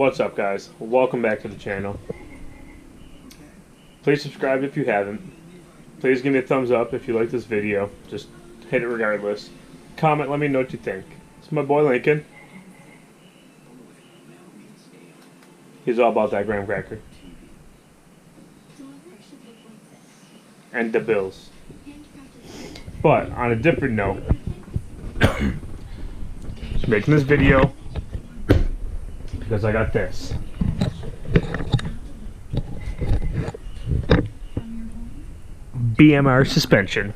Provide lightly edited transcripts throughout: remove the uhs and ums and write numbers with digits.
What's up, guys? Welcome back to the channel. Please subscribe if you haven't. Please give me a thumbs up if you like this video. Just hit it regardless. Comment, let me know what you think. It's my boy Lincoln. He's all about that graham cracker. And the Bills. But on a different note, just making this video because I got this. BMR suspension.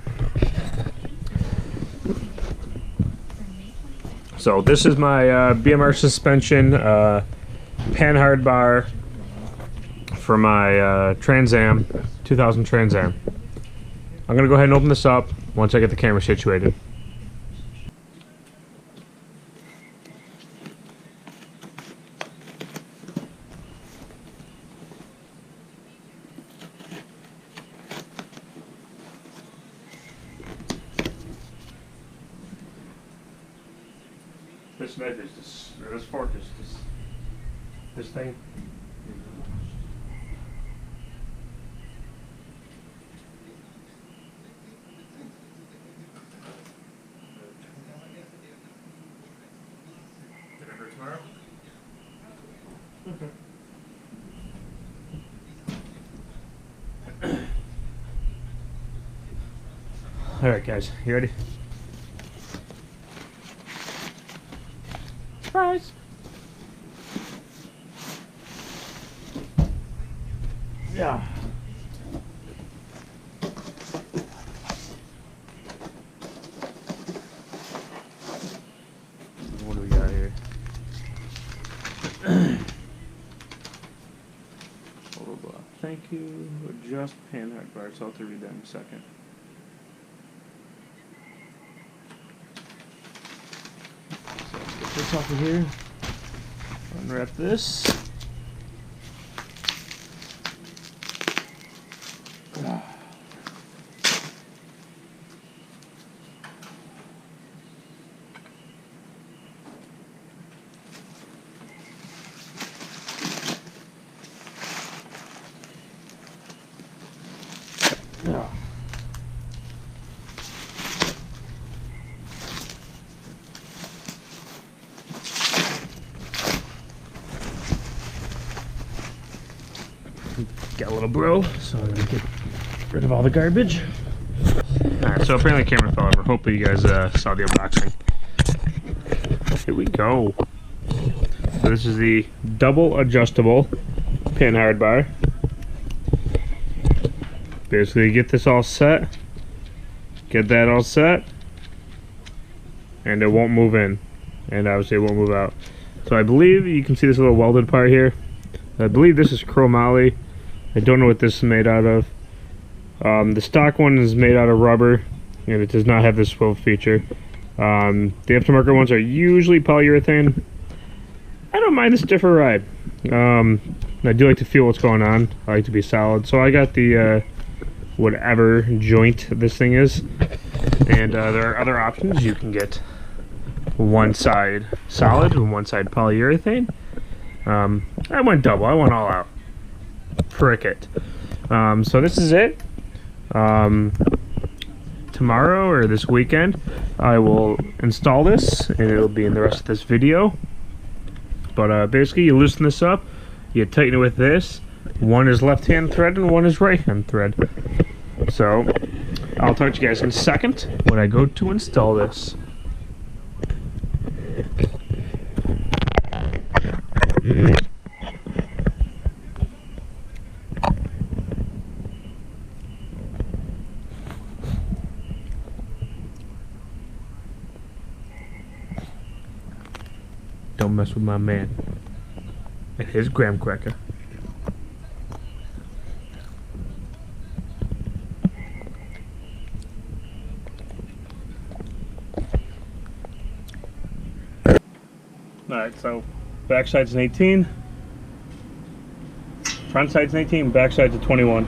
So this is my BMR suspension panhard bar for my Trans Am 2000 Trans Am. I'm gonna go ahead and open this up once I get the camera situated. This knife is this fork is this thing. Did it hurt tomorrow? Alright guys, you ready? Surprise! Yeah. What do we got here? Blah, blah, blah. Thank you. Adjust panhard bar. So I'll have to read that in a second. So let's get this off of here. Unwrap this. Yeah. Got a little bro, so I'm gonna get rid of all the garbage. Alright, so apparently the camera fell over. Hopefully you guys saw the unboxing. Here we go. So this is the double adjustable panhard bar. Basically get this all set, get that all set, and it won't move in, and obviously it won't move out. So I believe you can see this little welded part here. I believe this is chromoly. I don't know what this is made out of. The stock one is made out of rubber, and it does not have this swivel feature. The aftermarket ones are usually polyurethane. I don't mind this different ride. I do like to feel what's going on. I like to be solid. So I got the whatever joint this thing is, and there are other options. You can get one side solid and one side polyurethane. I went double. I went all out. Frick it. So this is it. Tomorrow or this weekend I will install this, and it'll be in the rest of this video. But basically you loosen this up, you tighten it with this. One is left hand thread and one is right hand thread. So I'll talk to you guys in a second when I go to install this. Don't mess with my man and his graham cracker. Alright, so back side's an 18, front side's an 18, back side's a 21.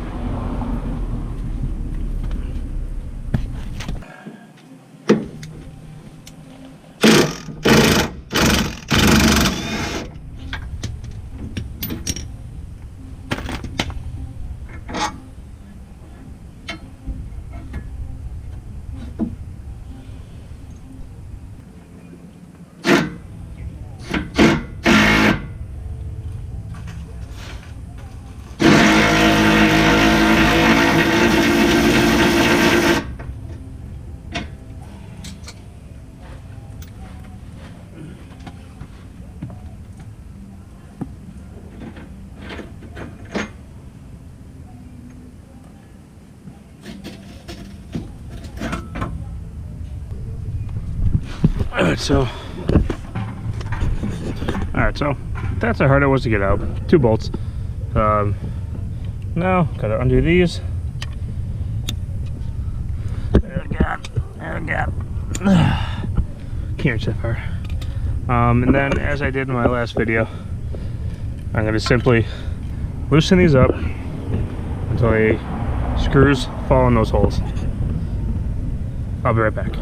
Alright, so that's how hard it was to get out. 2 bolts. Now gotta undo these. There we go. There we go. Can't reach that far. And then, as I did in my last video, I'm gonna simply loosen these up until the screws fall in those holes. I'll be right back.